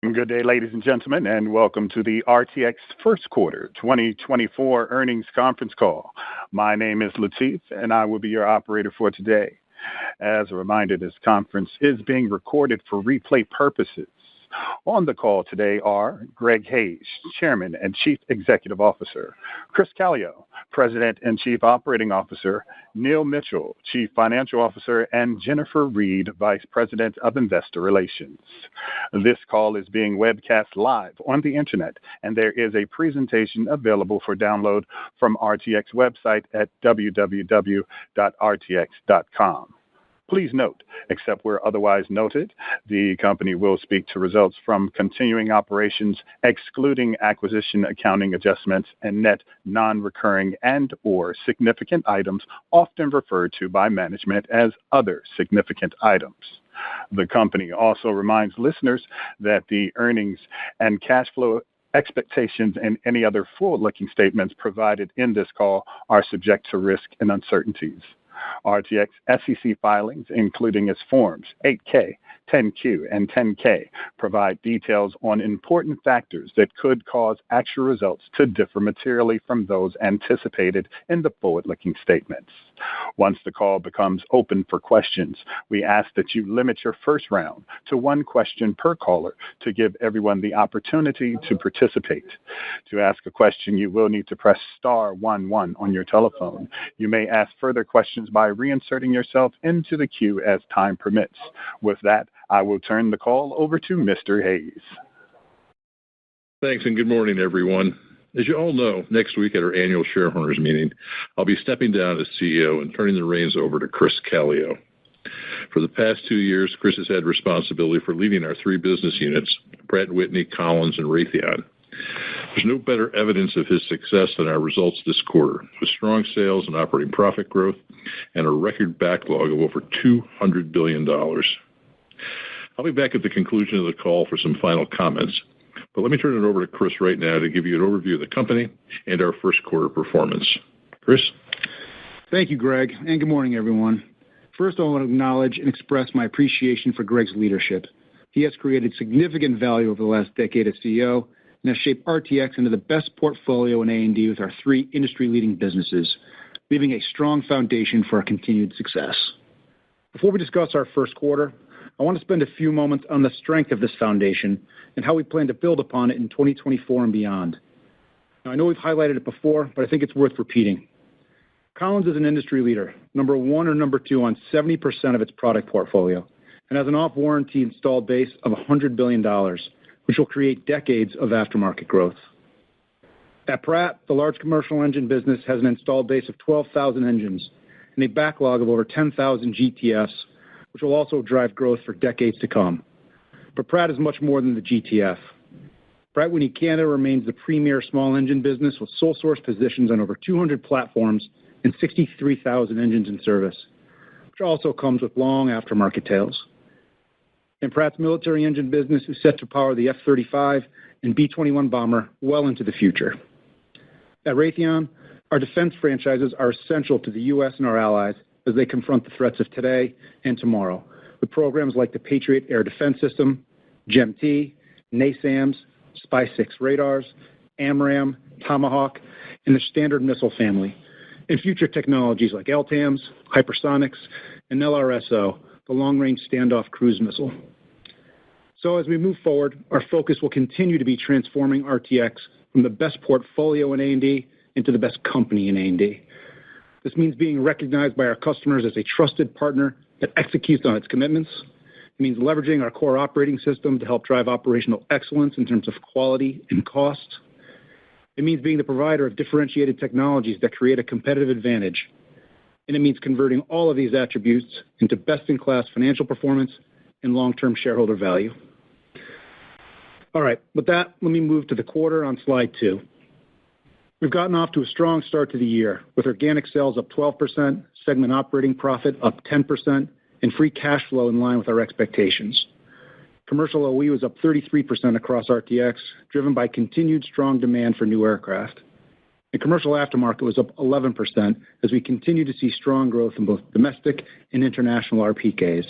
Good day, ladies and gentlemen, and welcome to the RTX First Quarter 2024 Earnings Conference Call. My name is Latif, and I will be your operator for today. As a reminder, this conference is being recorded for replay purposes. On the call today are Greg Hayes, Chairman and Chief Executive Officer, Chris Calio, President and Chief Operating Officer, Neil Mitchell, Chief Financial Officer, and Jennifer Reed, Vice President of Investor Relations. This call is being webcast live on the Internet, and there is a presentation available for download from RTX website at www.rtx.com. Please note, except where otherwise noted, the company will speak to results from continuing operations, excluding acquisition accounting adjustments and net non-recurring and/or significant items, often referred to by management as other significant items. The company also reminds listeners that the earnings and cash flow expectations and any other forward-looking statements provided in this call are subject to risk and uncertainties. RTX SEC filings, including its forms 8K, 10Q, and 10K, provide details on important factors that could cause actual results to differ materially from those anticipated in the forward-looking statements. Once the call becomes open for questions, we ask that you limit your first round to one question per caller to give everyone the opportunity to participate. To ask a question, you will need to press star 11 on your telephone. You may ask further questions by reinserting yourself into the queue as time permits. With that, I will turn the call over to Mr. Hayes. Thanks, and good morning, everyone. As you all know, next week at our annual shareholders meeting, I'll be stepping down as CEO and turning the reins over to Chris Calio. For the past 2 years, Chris has had responsibility for leading our 3 business units, Pratt Whitney, Collins, and Raytheon. There's no better evidence of his success than our results this quarter, with strong sales and operating profit growth and a record backlog of over $200 billion. I'll be back at the conclusion of the call for some final comments, but let me turn it over to Chris right now to give you an overview of the company and our first quarter performance. Chris? Thank you, Greg, and good morning, everyone. First, I want to acknowledge and express my appreciation for Greg's leadership. He has created significant value over the last decade as CEO and has shaped RTX into the best portfolio in A&D with our 3 industry-leading businesses, leaving a strong foundation for our continued success. Before we discuss our first quarter, I want to spend a few moments on the strength of this foundation and how we plan to build upon it in 2024 and beyond. Now, I know we've highlighted it before, but I think it's worth repeating. Collins is an industry leader, number 1 or number 2 on 70% of its product portfolio, and has an off-warranty installed base of $100 billion, which will create decades of aftermarket growth. At Pratt, the large commercial engine business has an installed base of 12,000 engines and a backlog of over 10,000 GTFs, which will also drive growth for decades to come. But Pratt is much more than the GTF. Pratt Whitney Canada remains the premier small engine business with sole source positions on over 200 platforms and 63,000 engines in service, which also comes with long aftermarket tails. And Pratt's military engine business is set to power the F-35 and B-21 bomber well into the future. At Raytheon, our defense franchises are essential to the U.S. and our allies as they confront the threats of today and tomorrow, with programs like the Patriot Air Defense System, GEM-T, NASAMS, SPY-6 radars, AMRAAM, Tomahawk, and the Standard Missile family, and future technologies like LTAMDS, hypersonics, and LRSO, the Long-Range Standoff Cruise Missile. So as we move forward, our focus will continue to be transforming RTX from the best portfolio in A&D into the best company in A&D. This means being recognized by our customers as a trusted partner that executes on its commitments. It means leveraging our core operating system to help drive operational excellence in terms of quality and cost. It means being the provider of differentiated technologies that create a competitive advantage. And it means converting all of these attributes into best-in-class financial performance and long-term shareholder value. All right, with that, let me move to the quarter on slide 2. We've gotten off to a strong start to the year, with organic sales up 12%, segment operating profit up 10%, and free cash flow in line with our expectations. Commercial OE was up 33% across RTX, driven by continued strong demand for new aircraft. And commercial aftermarket was up 11% as we continue to see strong growth in both domestic and international RPKs.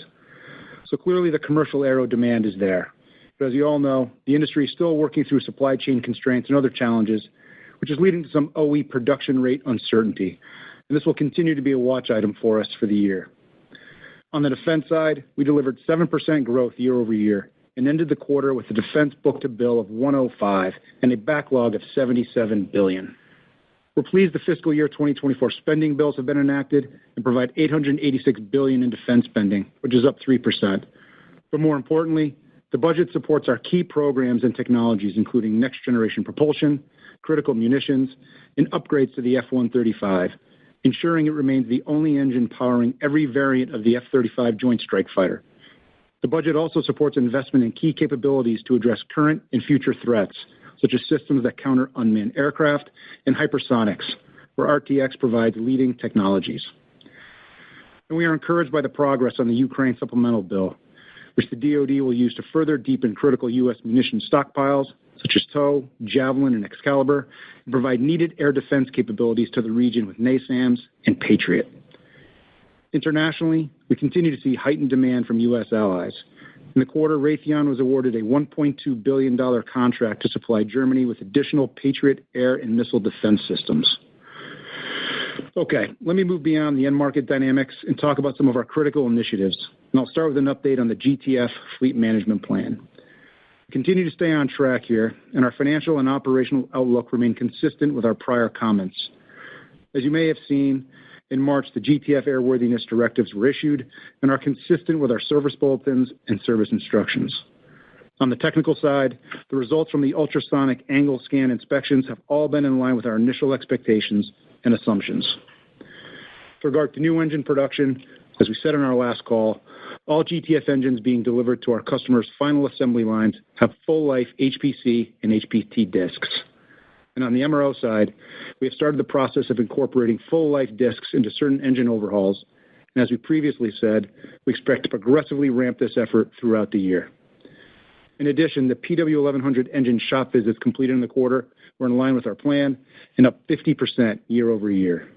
So clearly the commercial aero demand is there. But as you all know, the industry is still working through supply chain constraints and other challenges, which is leading to some OE production rate uncertainty. And this will continue to be a watch item for us for the year. On the defense side, we delivered 7% growth year over year and ended the quarter with a defense book-to-bill of 105 and a backlog of $77 billion. We're pleased the fiscal year 2024 spending bills have been enacted and provide $886 billion in defense spending, which is up 3%. But more importantly, the budget supports our key programs and technologies, including next-generation propulsion, critical munitions, and upgrades to the F-135, ensuring it remains the only engine powering every variant of the F-35 Joint Strike Fighter. The budget also supports investment in key capabilities to address current and future threats, such as systems that counter unmanned aircraft and hypersonics, where RTX provides leading technologies. And we are encouraged by the progress on the Ukraine supplemental bill, which the DoD will use to further deepen critical U.S. munitions stockpiles, such as TOW, Javelin, and Excalibur, and provide needed air defense capabilities to the region with NASAMS and Patriot. Internationally, we continue to see heightened demand from U.S. allies. In the quarter, Raytheon was awarded a $1.2 billion contract to supply Germany with additional Patriot air and missile defense systems. Okay, let me move beyond the end market dynamics and talk about some of our critical initiatives. And I'll start with an update on the GTF Fleet Management Plan. We continue to stay on track here, and our financial and operational outlook remain consistent with our prior comments. As you may have seen, in March, the GTF airworthiness directives were issued and are consistent with our service bulletins and service instructions. On the technical side, the results from the ultrasonic angle scan inspections have all been in line with our initial expectations and assumptions. With regard to new engine production, as we said in our last call, all GTF engines being delivered to our customers' final assembly lines have full-life HPC and HPT discs. And on the MRO side, we have started the process of incorporating full-life discs into certain engine overhauls. And as we previously said, we expect to progressively ramp this effort throughout the year. In addition, the PW1100 engine shop visits completed in the quarter were in line with our plan and up 50% year over year.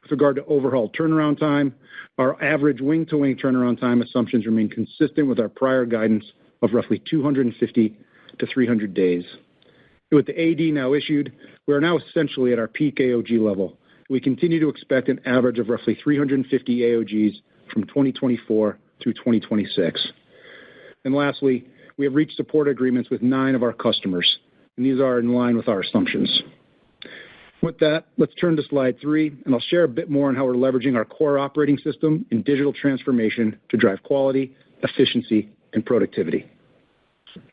With regard to overhaul turnaround time, our average wing-to-wing turnaround time assumptions remain consistent with our prior guidance of roughly 250 to 300 days. With the AD now issued, we are now essentially at our peak AOG level. We continue to expect an average of roughly 350 AOGs from 2024 through 2026. And lastly, we have reached support agreements with 9 of our customers, and these are in line with our assumptions. With that, let's turn to slide 3, and I'll share a bit more on how we're leveraging our core operating system and digital transformation to drive quality, efficiency, and productivity.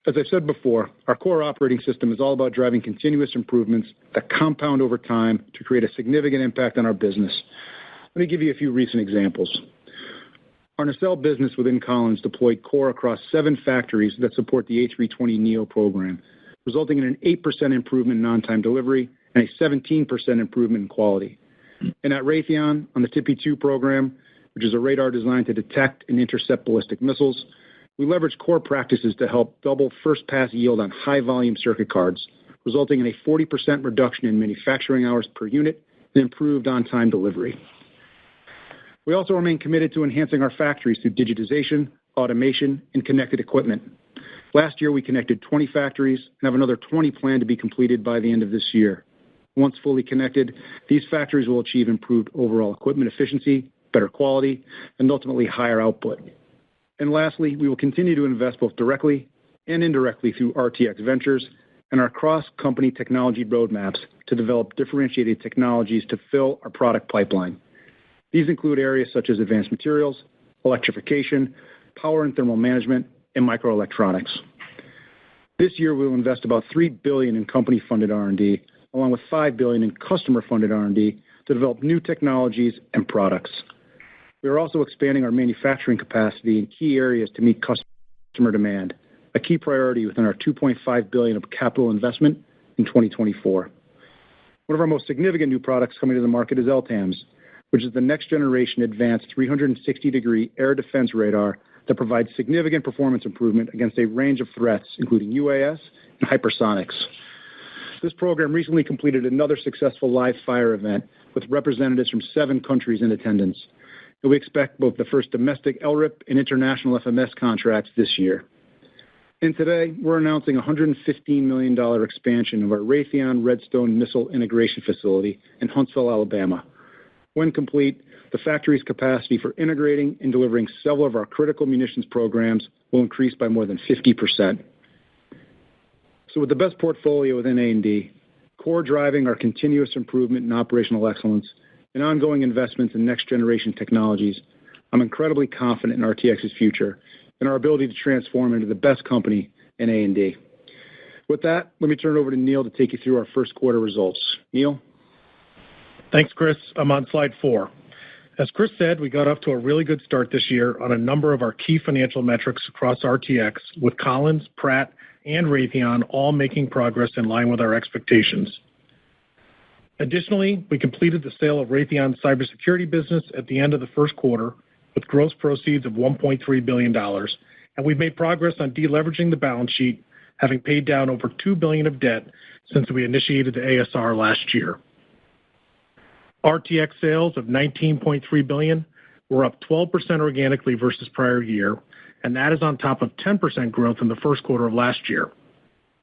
As I've said before, our core operating system is all about driving continuous improvements that compound over time to create a significant impact on our business. Let me give you a few recent examples. Our nacelle business within Collins deployed core across 7 factories that support the A320neo program, resulting in an 8% improvement in on-time delivery and a 17% improvement in quality. And at Raytheon, on the TPY-2 program, which is a radar designed to detect and intercept ballistic missiles, we leverage core practices to help double first-pass yield on high-volume circuit cards, resulting in a 40% reduction in manufacturing hours per unit and improved on-time delivery. We also remain committed to enhancing our factories through digitization, automation, and connected equipment. Last year, we connected 20 factories and have another 20 planned to be completed by the end of this year. Once fully connected, these factories will achieve improved overall equipment efficiency, better quality, and ultimately higher output. And lastly, we will continue to invest both directly and indirectly through RTX Ventures and our cross-company technology roadmaps to develop differentiated technologies to fill our product pipeline. These include areas such as advanced materials, electrification, power and thermal management, and microelectronics. This year, we will invest about $3 billion in company-funded R&D, along with $5 billion in customer-funded R&D to develop new technologies and products. We are also expanding our manufacturing capacity in key areas to meet customer demand, a key priority within our $2.5 billion of capital investment in 2024. One of our most significant new products coming to the market is LTAMDS, which is the next-generation advanced 360-degree air defense radar that provides significant performance improvement against a range of threats, including UAS and hypersonics. This program recently completed another successful live fire event with representatives from 7 countries in attendance. And we expect both the first domestic LRIP and international FMS contracts this year. And today, we're announcing a $115 million expansion of our Raytheon Redstone Missile Integration Facility in Huntsville, Alabama. When complete, the factory's capacity for integrating and delivering several of our critical munitions programs will increase by more than 50%. So with the best portfolio within A&D, core driving our continuous improvement in operational excellence, and ongoing investments in next-generation technologies, I'm incredibly confident in RTX's future and our ability to transform into the best company in A&D. With that, let me turn it over to Neil to take you through our first quarter results. Neil? Thanks, Chris. I'm on slide 4. As Chris said, we got off to a really good start this year on a number of our key financial metrics across RTX, with Collins, Pratt, and Raytheon all making progress in line with our expectations. Additionally, we completed the sale of Raytheon's cybersecurity business at the end of the first quarter with gross proceeds of $1.3 billion, and we've made progress on deleveraging the balance sheet, having paid down over $2 billion of debt since we initiated the ASR last year. RTX sales of $19.3 billion were up 12% organically versus prior year, and that is on top of 10% growth in the first quarter of last year.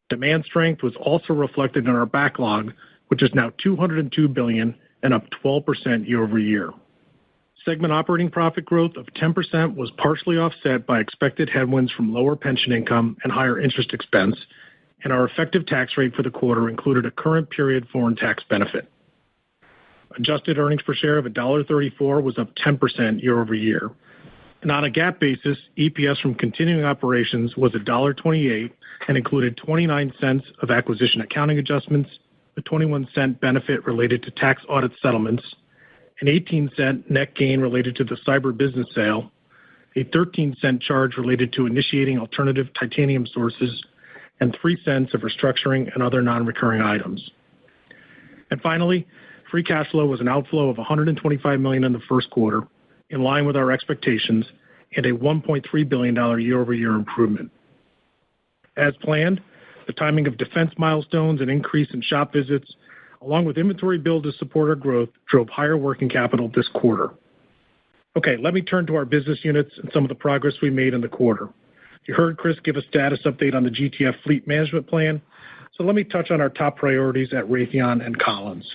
Demand strength was also reflected in our backlog, which is now $202 billion and up 12% year over year. Segment operating profit growth of 10% was partially offset by expected headwinds from lower pension income and higher interest expense, and our effective tax rate for the quarter included a current period foreign tax benefit. Adjusted earnings per share of $1.34 was up 10% year over year. And on a GAAP basis, EPS from continuing operations was $1.28 and included 29 cents of acquisition accounting adjustments, a 21-cent benefit related to tax audit settlements, an 18-cent net gain related to the cyber business sale, a 13-cent charge related to initiating alternative titanium sources, and 3 cents of restructuring and other non-recurring items. And finally, free cash flow was an outflow of $125 million in the first quarter, in line with our expectations, and a $1.3 billion year-over-year improvement. As planned, the timing of defense milestones and increase in shop visits, along with inventory build to support our growth, drove higher working capital this quarter. Okay, let me turn to our business units and some of the progress we made in the quarter. You heard Chris give a status update on the GTF fleet management plan, so let me touch on our top priorities at Raytheon and Collins.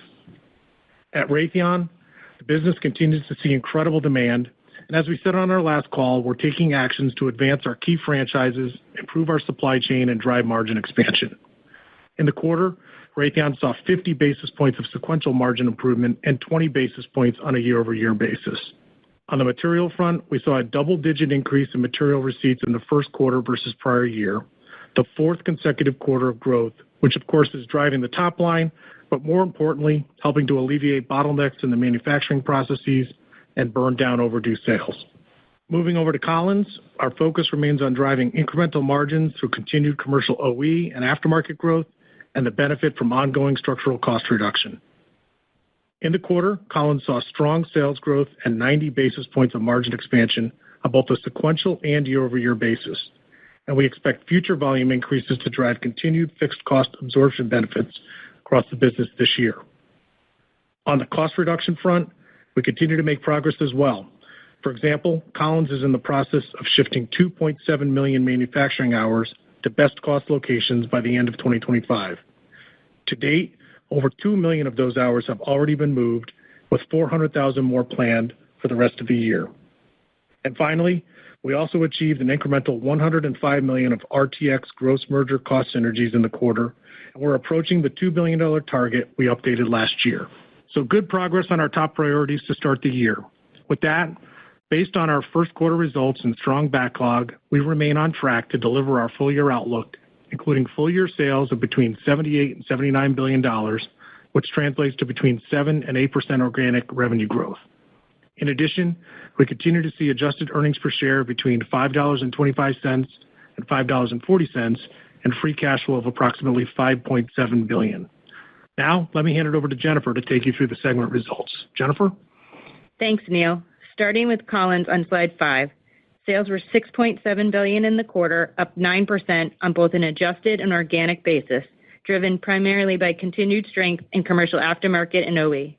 At Raytheon, the business continues to see incredible demand, and as we said on our last call, we're taking actions to advance our key franchises, improve our supply chain, and drive margin expansion. In the quarter, Raytheon saw 50 basis points of sequential margin improvement and 20 basis points on a year-over-year basis. On the material front, we saw a double-digit increase in material receipts in the first quarter versus prior year, the fourth consecutive quarter of growth, which of course is driving the top line, but more importantly, helping to alleviate bottlenecks in the manufacturing processes and burn down overdue sales. Moving over to Collins, our focus remains on driving incremental margins through continued commercial OE and aftermarket growth and the benefit from ongoing structural cost reduction. In the quarter, Collins saw strong sales growth and 90 basis points of margin expansion on both a sequential and year-over-year basis, and we expect future volume increases to drive continued fixed cost absorption benefits across the business this year. On the cost reduction front, we continue to make progress as well. For example, Collins is in the process of shifting 2.7 million manufacturing hours to best cost locations by the end of 2025. To date, over 2 million of those hours have already been moved, with 400,000 more planned for the rest of the year. And finally, we also achieved an incremental $105 million of RTX gross merger cost synergies in the quarter, and we're approaching the $2 billion target we updated last year. So good progress on our top priorities to start the year. With that, based on our first quarter results and strong backlog, we remain on track to deliver our full-year outlook, including full-year sales of between $78 and $79 billion, which translates to between 7% and 8% organic revenue growth. In addition, we continue to see adjusted earnings per share between $5.25 and $5.40, and free cash flow of approximately $5.7 billion. Now, let me hand it over to Jennifer to take you through the segment results. Jennifer? Thanks, Neil. Starting with Collins on slide 5, sales were $6.7 billion in the quarter, up 9% on both an adjusted and organic basis, driven primarily by continued strength in commercial aftermarket and OE.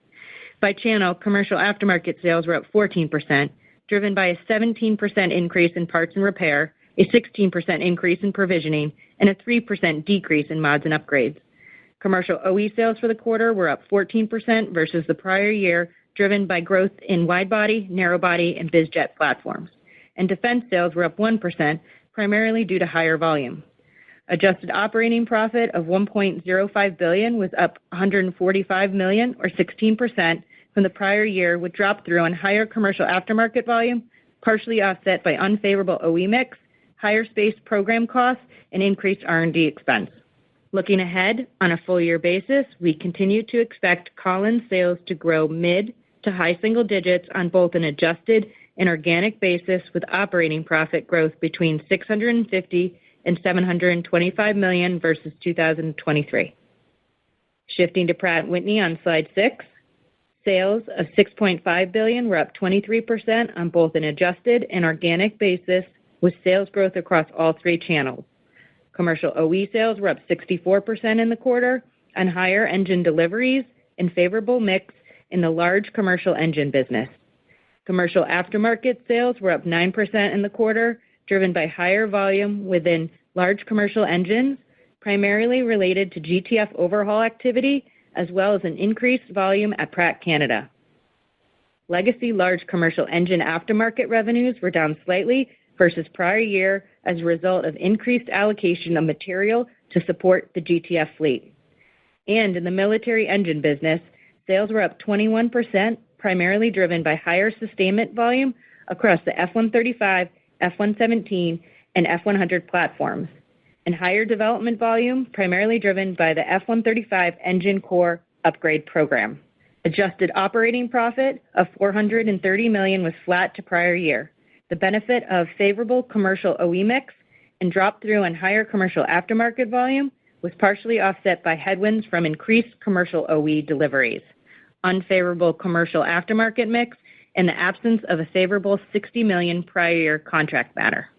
By channel, commercial aftermarket sales were up 14%, driven by a 17% increase in parts and repair, a 16% increase in provisioning, and a 3% decrease in mods and upgrades. Commercial OE sales for the quarter were up 14% versus the prior year, driven by growth in wide-body, narrow-body, and bizjet platforms. And defense sales were up 1%, primarily due to higher volume. Adjusted operating profit of $1.05 billion was up $145 million, or 16%, from the prior year, with drop-through on higher commercial aftermarket volume, partially offset by unfavorable OE mix, higher space program costs, and increased R&D expense. Looking ahead, on a full-year basis, we continue to expect Collins sales to grow mid to high single digits on both an adjusted and organic basis, with operating profit growth between $650 and $725 million versus 2023. Shifting to Pratt Whitney on slide 6, sales of $6.5 billion were up 23% on both an adjusted and organic basis, with sales growth across all three channels. Commercial OE sales were up 64% in the quarter on higher engine deliveries and favorable mix in the large commercial engine business. Commercial aftermarket sales were up 9% in the quarter, driven by higher volume within large commercial engines, primarily related to GTF overhaul activity, as well as an increased volume at Pratt Canada. Legacy large commercial engine aftermarket revenues were down slightly versus prior year as a result of increased allocation of material to support the GTF fleet. And in the military engine business, sales were up 21%, primarily driven by higher sustainment volume across the F-135, F-117, and F-100 platforms, and higher development volume primarily driven by the F-135 engine core upgrade program. Adjusted operating profit of $430 million was flat to prior year. The benefit of favorable commercial OE mix and drop-through on higher commercial aftermarket volume was partially offset by headwinds from increased commercial OE deliveries, unfavorable commercial aftermarket mix, and the absence of a favorable $60 million prior year contract matter.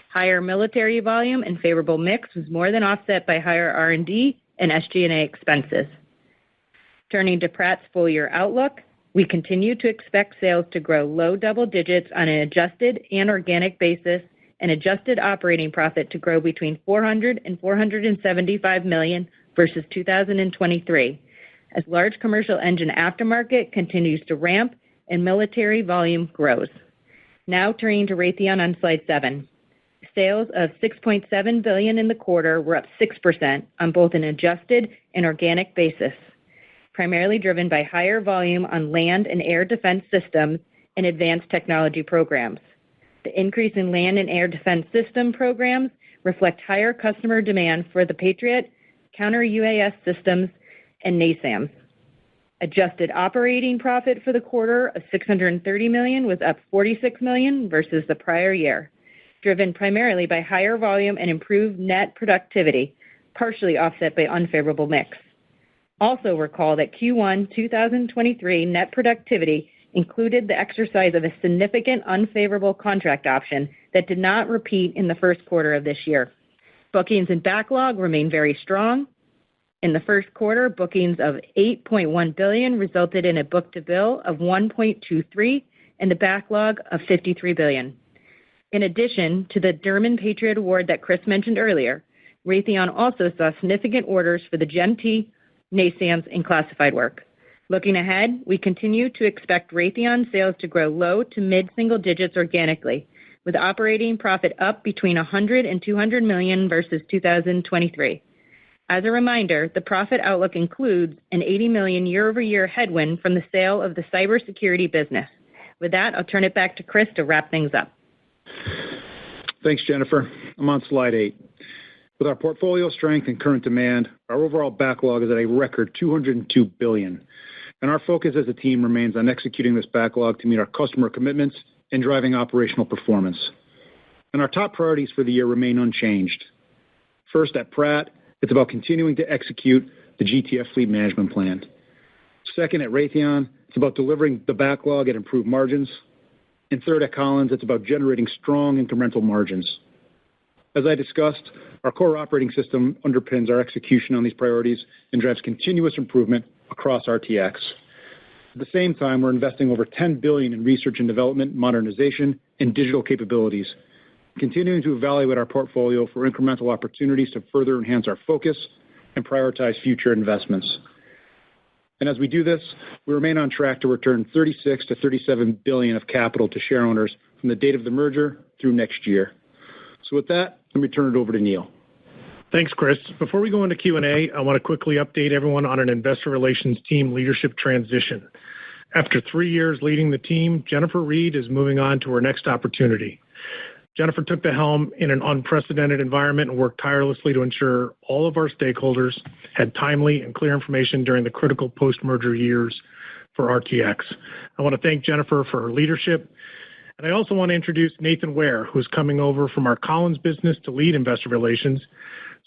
Higher military volume and favorable mix was more than offset by higher R&D and SG&A expenses. Turning to Pratt's full-year outlook, we continue to expect sales to grow low double digits on an adjusted and organic basis, and adjusted operating profit to grow between $400 and $475 million versus 2023, as large commercial engine aftermarket continues to ramp and military volume grows. Now turning to Raytheon on slide 7. Sales of $6.7 billion in the quarter were up 6% on both an adjusted and organic basis, primarily driven by higher volume on land and air defense systems and advanced technology programs. The increase in land and air defense system programs reflect higher customer demand for the Patriot, counter-UAS systems, and NASAMS. Adjusted operating profit for the quarter of $630 million was up $46 million versus the prior year, driven primarily by higher volume and improved net productivity, partially offset by unfavorable mix. Also recall that Q1 2023 net productivity included the exercise of a significant unfavorable contract option that did not repeat in the first quarter of this year. Bookings and backlog remain very strong. In the first quarter, bookings of $8.1 billion resulted in a book-to-bill of 1.23 and a backlog of $53 billion. In addition to the German Patriot Award that Chris mentioned earlier, Raytheon also saw significant orders for the GEM-T, NASAMS, and classified work. Looking ahead, we continue to expect Raytheon sales to grow low to mid-single digits organically, with operating profit up between $100 and $200 million versus 2023. As a reminder, the profit outlook includes an $80 million year-over-year headwind from the sale of the cybersecurity business. With that, I'll turn it back to Chris to wrap things up. Thanks, Jennifer. I'm on slide 8. With our portfolio strength and current demand, our overall backlog is at a record $202 billion. And our focus as a team remains on executing this backlog to meet our customer commitments and driving operational performance. And our top priorities for the year remain unchanged. First, at Pratt, it's about continuing to execute the GTF fleet management plan. Second, at Raytheon, it's about delivering the backlog at improved margins. And third, at Collins, it's about generating strong incremental margins. As I discussed, our core operating system underpins our execution on these priorities and drives continuous improvement across RTX. At the same time, we're investing over $10 billion in research and development, modernization, and digital capabilities, continuing to evaluate our portfolio for incremental opportunities to further enhance our focus and prioritize future investments. And as we do this, we remain on track to return $36 to $37 billion of capital to shareowners from the date of the merger through next year. So with that, let me turn it over to Neil. Thanks, Chris. Before we go into Q&A, I want to quickly update everyone on an investor relations team leadership transition. After 3 years leading the team, Jennifer Reed is moving on to her next opportunity. Jennifer took the helm in an unprecedented environment and worked tirelessly to ensure all of our stakeholders had timely and clear information during the critical post-merger years for RTX. I want to thank Jennifer for her leadership. And I also want to introduce Nathan Ware, who's coming over from our Collins business to lead investor relations.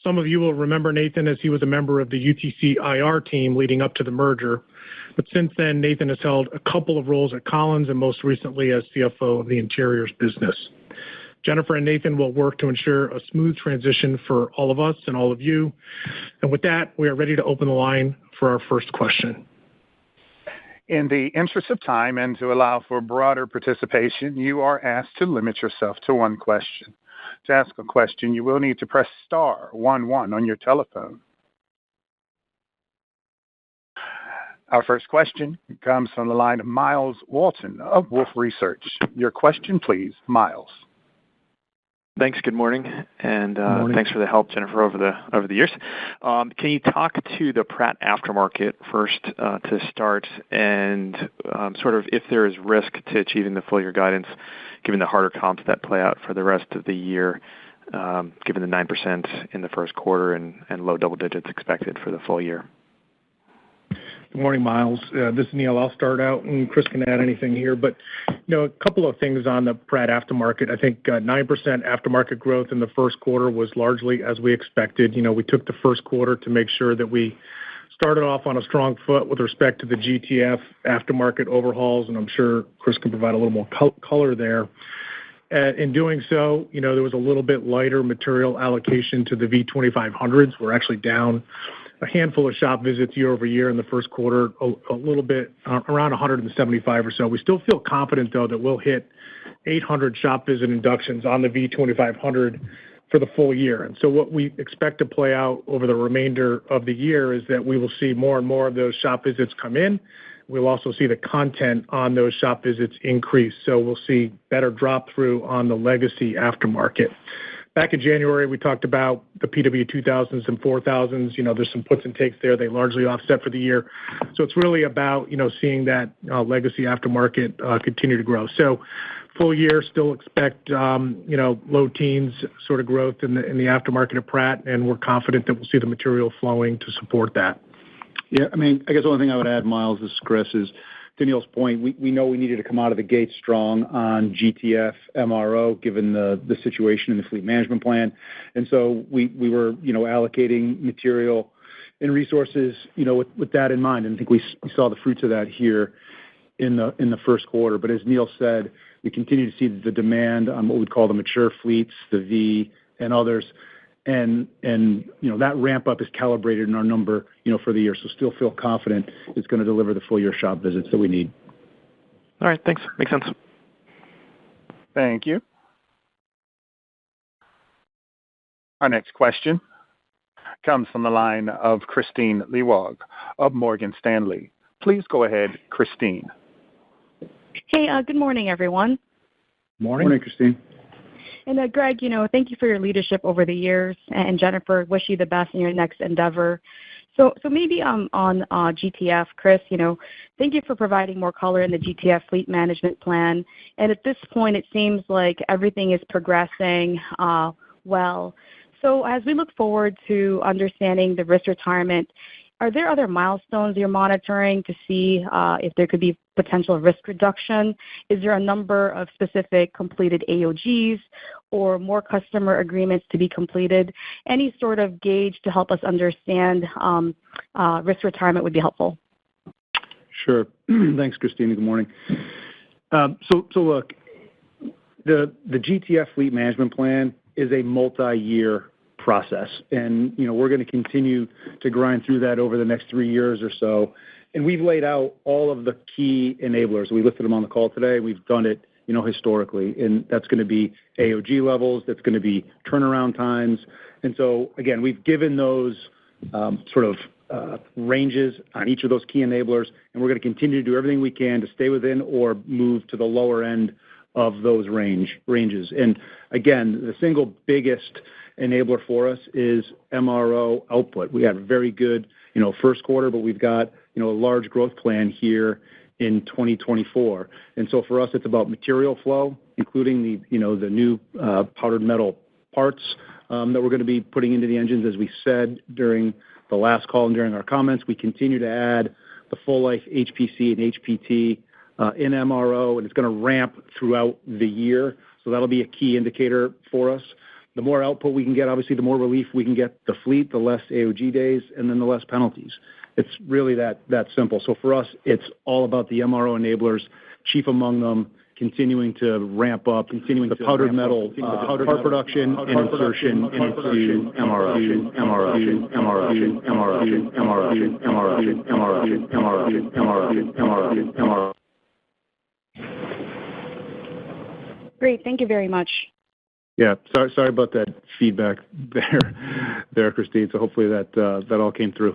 Some of you will remember Nathan as he was a member of the UTC IR team leading up to the merger. But since then, Nathan has held a couple of roles at Collins and most recently as CFO of the Interiors business. Jennifer and Nathan will work to ensure a smooth transition for all of us and all of you. And with that, we are ready to open the line for our first question. In the interest of time and to allow for broader participation, you are asked to limit yourself to one question. To ask a question, you will need to press star 11 on your telephone. Our first question comes from the line of Miles Walton of Wolfe Research. Your question, please, Miles. Thanks. Good morning, and thanks for the help, Jennifer, over the years. Can you talk to the Pratt aftermarket first to start, and sort of if there is risk to achieving the full year guidance, given the harder comps that play out for the rest of the year, given the 9% in the first quarter and low double digits expected for the full year? Good morning, Miles. This is Neil. I'll start out, and Chris can add anything here. But, a couple of things on the Pratt aftermarket. I think 9% aftermarket growth in the first quarter was largely as we expected. We took the first quarter to make sure that we started off on a strong foot with respect to the GTF aftermarket overhauls, and I'm sure Chris can provide a little more color there. In doing so, there was a little bit lighter material allocation to the V2500s. We're actually down a handful of shop visits year over year in the first quarter, a little bit around 175 or so. We still feel confident, though, that we'll hit 800 shop visit inductions on the V2500 for the full year. And so what we expect to play out over the remainder of the year is that we will see more and more of those shop visits come in. We'll also see the content on those shop visits increase. So we'll see better drop through on the legacy aftermarket. Back in January, we talked about the PW2000s and 4000s. There's some puts and takes there. They largely offset for the year. So it's really about, seeing that legacy aftermarket continue to grow. So full year, still expect, low teens sort of growth in the aftermarket of Pratt, and we're confident that we'll see the material flowing to support that. Yeah, I guess the only thing I would add, Miles, this is Chris, is to Neil's point, we know we needed to come out of the gate strong on GTF MRO, given the situation in the fleet management plan. And so we were, allocating material and resources, with that in mind. And I think we saw the fruits of that here in the first quarter. But as Neil said, we continue to see the demand on what we'd call the mature fleets, the V and others. And that ramp up is calibrated in our number, for the year. So still feel confident it's going to deliver the full year shop visits that we need. All right. Thanks. Makes sense. Thank you. Our next question comes from the line of Kristine Liwag of Morgan Stanley. Please go ahead, Kristine. Hey, good morning, everyone. Morning, Kristine. And Greg, thank you for your leadership over the years. And Jennifer, wish you the best in your next endeavor. So maybe on GTF, Chris, thank you for providing more color in the GTF fleet management plan. And at this point, it seems like everything is progressing well. So as we look forward to understanding the risk retirement, are there other milestones you're monitoring to see if there could be potential risk reduction? Is there a number of specific completed AOGs or more customer agreements to be completed? Any sort of gauge to help us understand risk retirement would be helpful. Sure. Thanks, Christine. Good morning. So look, the GTF fleet management plan is a multi-year process, and we're going to continue to grind through that over the next 3 years or so. And we've laid out all of the key enablers. We listed them on the call today. We've done it historically. And that's going to be AOG levels. That's going to be turnaround times. And so, again, we've given those ranges on each of those key enablers, and we're going to continue to do everything we can to stay within or move to the lower end of those ranges. And again, the single biggest enabler for us is MRO output. We had a very good, first quarter, but we've got, a large growth plan here in 2024. And so for us, it's about material flow, including the new powdered metal parts that we're going to be putting into the engines. As we said during the last call and during our comments, we continue to add the full life HPC and HPT in MRO, and it's going to ramp throughout the year. So that'll be a key indicator for us. The more output we can get, obviously, the more relief we can get the fleet, the less AOG days, and then the less penalties. It's really that simple. So for us, it's all about the MRO enablers, chief among them, continuing to ramp up, continuing the powdered metal part production and insertion into MRO. Great. Thank you very much. Yeah, sorry about that feedback there, Christine. So hopefully that all came through.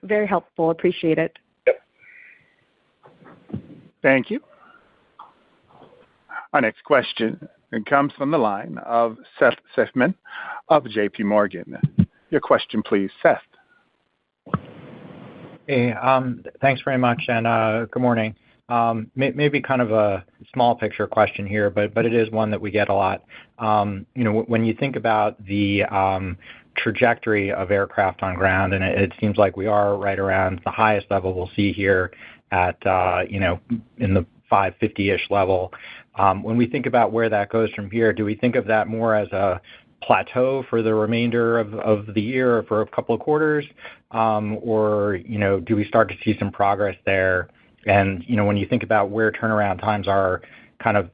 Very helpful. Appreciate it. Yep. Thank you. Our next question comes from the line of Seth Seifman of J.P. Morgan. Your question, please, Seth. Hey, thanks very much, and good morning. Maybe kind of a small picture question here, but it is one that we get a lot. When you think about the trajectory of aircraft on ground, and it seems like we are right around the highest level we'll see here at, in the 550-ish level. When we think about where that goes from here, do we think of that more as a plateau for the remainder of the year or for a couple of quarters? Or, do we start to see some progress there? And, when you think about where turnaround times are kind of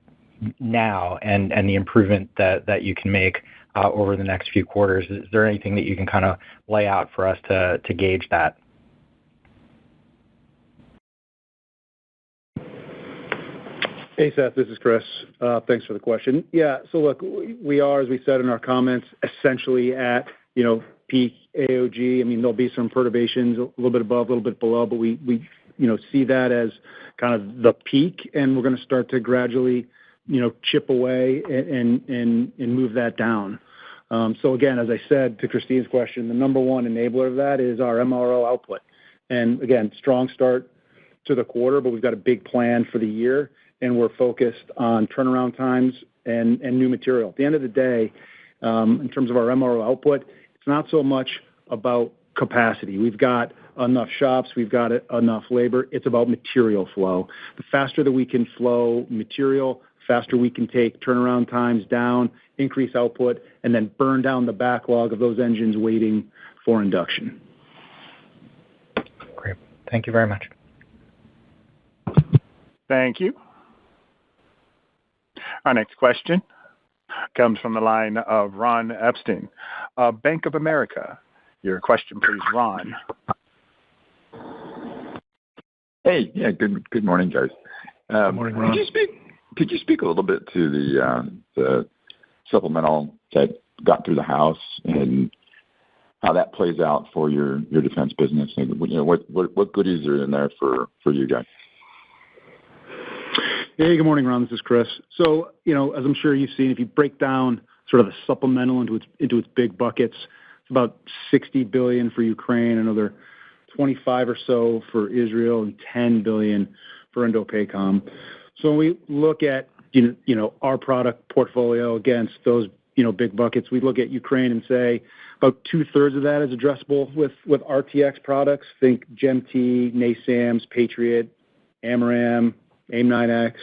now and the improvement that you can make over the next few quarters, is there anything that you can kind of lay out for us to gauge that? Hey, Seth, this is Chris. Thanks for the question. Yeah, so look, we are, as we said in our comments, essentially at, peak AOG. I mean, there'll be some perturbations, a little bit above, a little bit below, but we see that as kind of the peak, and we're going to start to gradually, chip away and move that down. So again, as I said to Christine's question, the number one enabler of that is our MRO output. And again, strong start to the quarter, but we've got a big plan for the year, and we're focused on turnaround times and new material. At the end of the day, in terms of our MRO output, it's not so much about capacity. We've got enough shops, we've got enough labor. It's about material flow. The faster that we can flow material, faster we can take turnaround times down, increase output, and then burn down the backlog of those engines waiting for induction. Great. Thank you very much. Thank you. Our next question comes from the line of Ron Epstein of Bank of America. Your question, please, Ron. Hey, yeah, good morning, guys. Good morning, Ron. Could you speak a little bit to the supplemental that got through the House and how that plays out for your defense business? And, what goodies are in there for you guys? Hey, good morning, Ron. This is Chris. So, as I'm sure you've seen, if you break down sort of the supplemental into its big buckets, it's about $60 billion for Ukraine, another 25 or so for Israel, and $10 billion for Indo-PACOM. So when we look at our product portfolio against those big buckets, we look at Ukraine and say about 2/3 of that is addressable with RTX products. Think GEM-T, NASAMS, Patriot, AMRAAM, AIM-9X.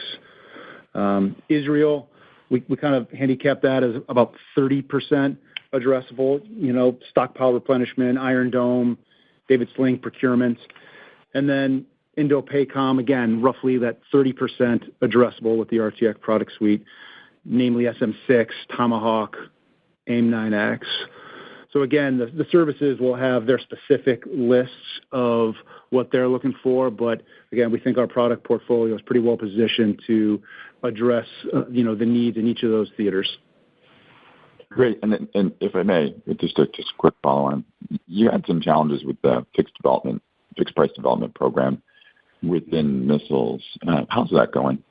Israel, we kind of handicap that as about 30% addressable. Stockpile replenishment, Iron Dome, David Sling procurements, and then Indo-PACOM, again, roughly that 30% addressable with the RTX product suite, namely SM-6, Tomahawk, AIM-9X. So again, the services will have their specific lists of what they're looking for, but again, we think our product portfolio is pretty well positioned to address the needs in each of those theaters. Great. And if I may, just a quick follow-on. You had some challenges with the fixed price development program within missiles. How's that going?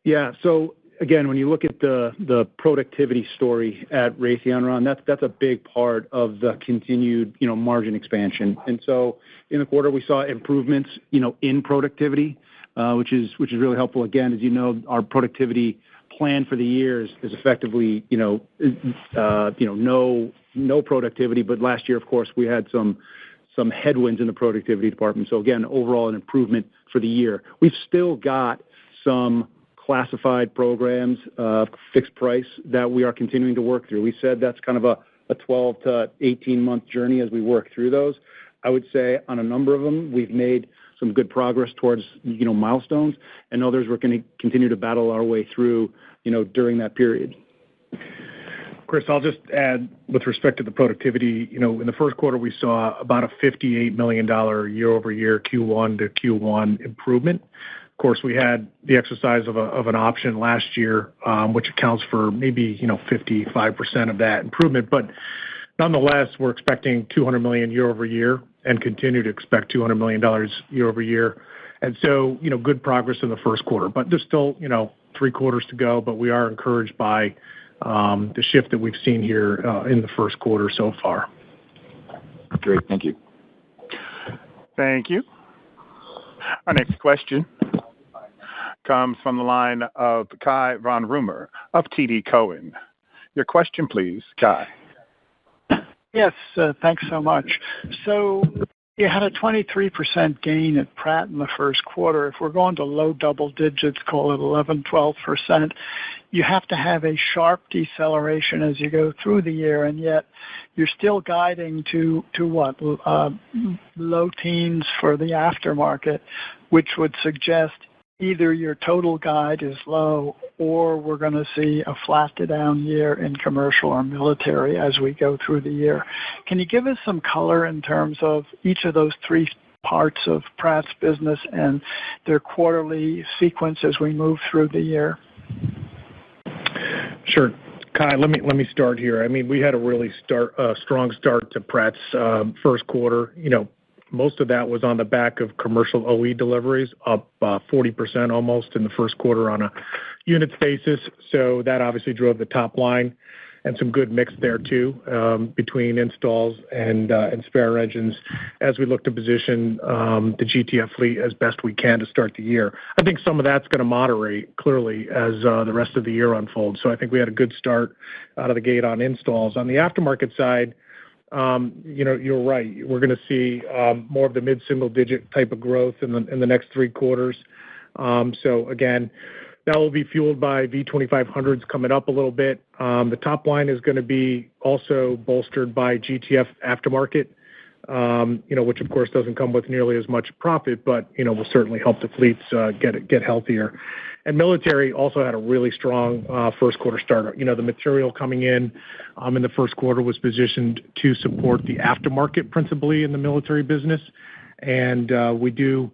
Yeah. So again, when you look at the productivity story at Raytheon, Ron, that's a big part of the continued margin expansion. And so in the quarter, we saw improvements in productivity, which is really helpful. Again, as you know, our productivity plan for the year is effectively no productivity. But last year, of course, we had some headwinds in the productivity department. So again, overall an improvement for the year. We've still got some classified programs, fixed price, that we are continuing to work through. We said that's kind of a 12 to 18-month journey as we work through those. I would say on a number of them, we've made some good progress towards milestones, and others we're going to continue to battle our way through during that period. Chris, I'll just add with respect to the productivity, in the first quarter, we saw about a $58 million year-over-year Q1 to Q1 improvement. Of course, we had the exercise of an option last year, which accounts for maybe 55% of that improvement. But nonetheless, we're expecting $200 million year-over-year and continue to expect $200 million year-over-year. And so, good progress in the first quarter. But there's still, 3 quarters to go, but we are encouraged by the shift that we've seen here in the first quarter so far. Great. Thank you. Thank you. Our next question comes from the line of Cai von Rumohr of TD Cowen. Your question, please, Cai. Yes, thanks so much. So you had a 23% gain at Pratt in the first quarter. If we're going to low double digits, call it 11, 12%, you have to have a sharp deceleration as you go through the year, and yet you're still guiding to what? Low teens for the aftermarket, which would suggest either your total guide is low or we're going to see a flat to down year in commercial or military as we go through the year. Can you give us some color in terms of each of those 3 parts of Pratt's business and their quarterly sequence as we move through the year? Sure. Kai, let me start here. I mean, we had a really strong start to Pratt's first quarter. Most of that was on the back of commercial OE deliveries, up 40% almost in the first quarter on a units basis. So that obviously drove the top line, and some good mix there too, between installs and spare engines as we look to position the GTF fleet as best we can to start the year. I think some of that's going to moderate clearly as the rest of the year unfolds. So I think we had a good start out of the gate on installs. On the aftermarket side, you're right. We're going to see more of the mid-single digit type of growth in the next 3 quarters. So again, that will be fueled by V2500s coming up a little bit. The top line is going to be also bolstered by GTF aftermarket, which of course doesn't come with nearly as much profit, but will certainly help the fleets get healthier. And military also had a really strong first quarter start. The material coming in the first quarter was positioned to support the aftermarket principally in the military business, and we do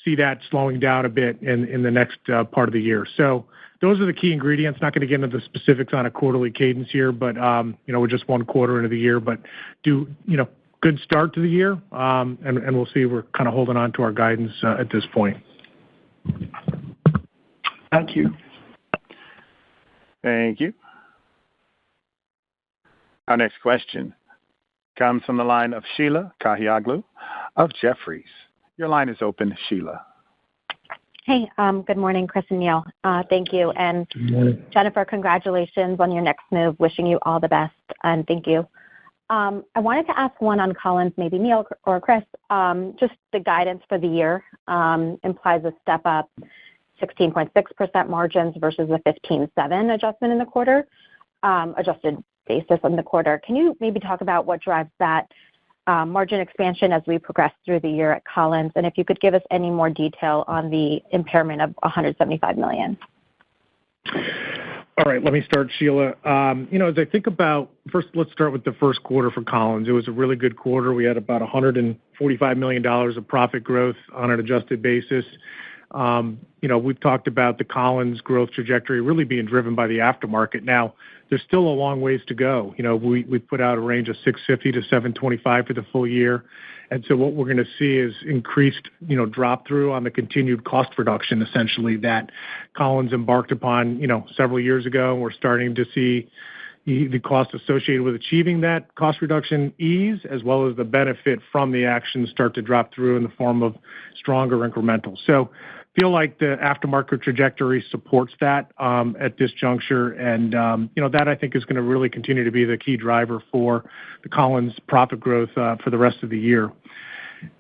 see that slowing down a bit in the next part of the year. So those are the key ingredients. Not going to get into the specifics on a quarterly cadence here, but we're just 1 quarter into the year, but good start to the year, and we'll see. We're kind of holding on to our guidance at this point. Thank you. Thank you. Our next question comes from the line of Sheila Kahyaoglu of Jefferies. Your line is open, Sheila. Hey, good morning, Chris and Neil. Thank you. And good morning. Jennifer, congratulations on your next move. Wishing you all the best, and thank you. I wanted to ask one on Collins, maybe Neil or Chris. Just the guidance for the year implies a step up, 16.6% margins versus a 15.7% adjustment in the quarter, adjusted basis in the quarter. Can you maybe talk about what drives that margin expansion as we progress through the year at Collins? And if you could give us any more detail on the impairment of $175 million. All right, let me start, Sheila. As I think about, first, let's start with the first quarter for Collins. It was a really good quarter. We had about $145 million of profit growth on an adjusted basis. We've talked about the Collins growth trajectory really being driven by the aftermarket. Now, there's still a long ways to go. We put out a range of 650 to 725 for the full year. And so what we're going to see is increased, drop through on the continued cost reduction, essentially, that Collins embarked upon, several years ago. And we're starting to see the cost associated with achieving that cost reduction ease, as well as the benefit from the actions start to drop through in the form of stronger incrementals. So feel like the aftermarket trajectory supports that at this juncture. And, that I think is going to really continue to be the key driver for the Collins profit growth for the rest of the year.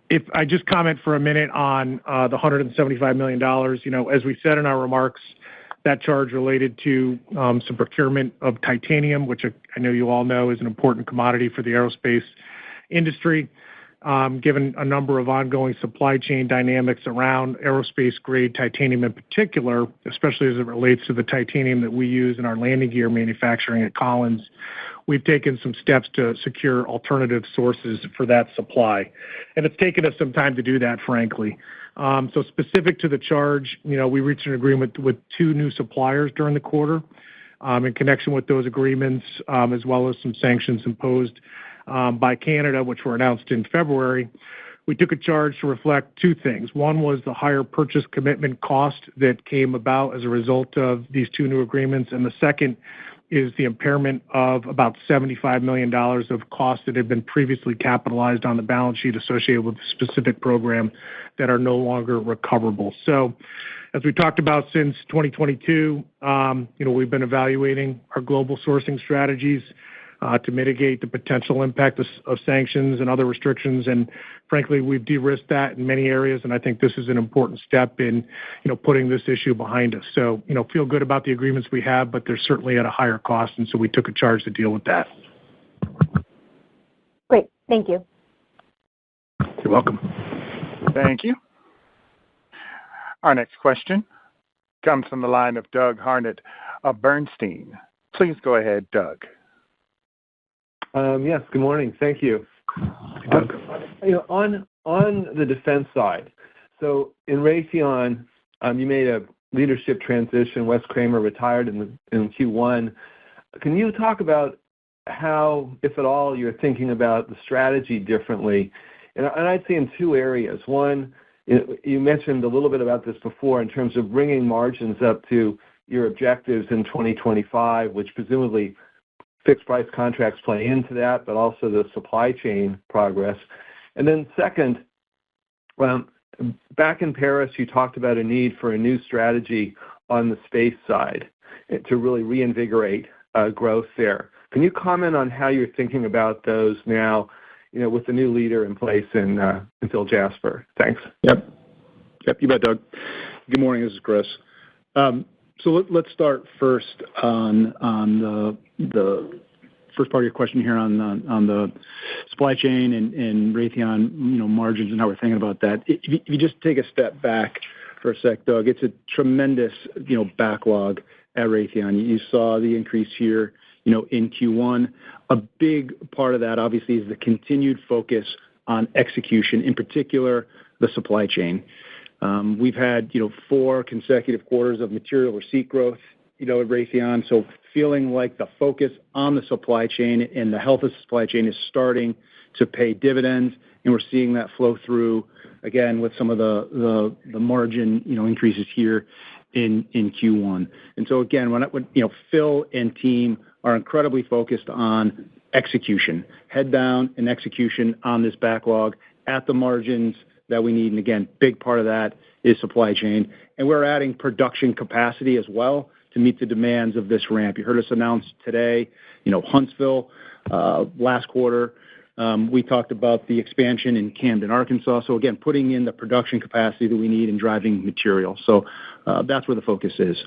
If I just comment for a minute on the $175 million, as we said in our remarks, that charge related to some procurement of titanium, which I know you all know is an important commodity for the aerospace industry. Given a number of ongoing supply chain dynamics around aerospace-grade titanium in particular, especially as it relates to the titanium that we use in our landing gear manufacturing at Collins, we've taken some steps to secure alternative sources for that supply. And it's taken us some time to do that, frankly. So specific to the charge, we reached an agreement with 2 new suppliers during the quarter. In connection with those agreements, as well as some sanctions imposed by Canada, which were announced in February, we took a charge to reflect 2 things. One was the higher purchase commitment cost that came about as a result of these 2 new agreements, and the second is the impairment of about $75 million of costs that had been previously capitalized on the balance sheet associated with a specific program that are no longer recoverable. So as we talked about since 2022, we've been evaluating our global sourcing strategies to mitigate the potential impact of sanctions and other restrictions. And frankly, we've de-risked that in many areas, and I think this is an important step in, putting this issue behind us. So, feel good about the agreements we have, but they're certainly at a higher cost, and so we took a charge to deal with that. Great. Thank you. You're welcome. Thank you. Our next question comes from the line of Doug Harned of Bernstein. Please go ahead, Doug. Yes, good morning. Thank you. Doug. On the defense side, so in Raytheon, you made a leadership transition. Wes Kramer retired in Q1. Can you talk about how, if at all, you're thinking about the strategy differently? And I'd say in 2 areas. One, you mentioned a little bit about this before in terms of bringing margins up to your objectives in 2025, which presumably fixed price contracts play into that, but also the supply chain progress. And then second, back in Paris, you talked about a need for a new strategy on the space side to really reinvigorate growth there. Can you comment on how you're thinking about those now, with the new leader in place in Phil Jasper? Thanks. Yep, you bet, Doug. Good morning, this is Chris. So let's start first on the first part of your question here on the supply chain and Raytheon, margins and how we're thinking about that. If you just take a step back for a sec, Doug, it's a tremendous, backlog at Raytheon. You saw the increase here, in Q1. A big part of that, obviously, is the continued focus on execution, in particular, the supply chain. We've had, 4 consecutive quarters of material receipt growth, at Raytheon. So feeling like the focus on the supply chain and the health of the supply chain is starting to pay dividends, and we're seeing that flow through again with some of the margin, increases here in Q1. And so again, when Phil and team are incredibly focused on execution, head down and execution on this backlog at the margins that we need. And again, big part of that is supply chain. And we're adding production capacity as well to meet the demands of this ramp. You heard us announce today, Huntsville, last quarter. We talked about the expansion in Camden, Arkansas. So again, putting in the production capacity that we need and driving material. So that's where the focus is.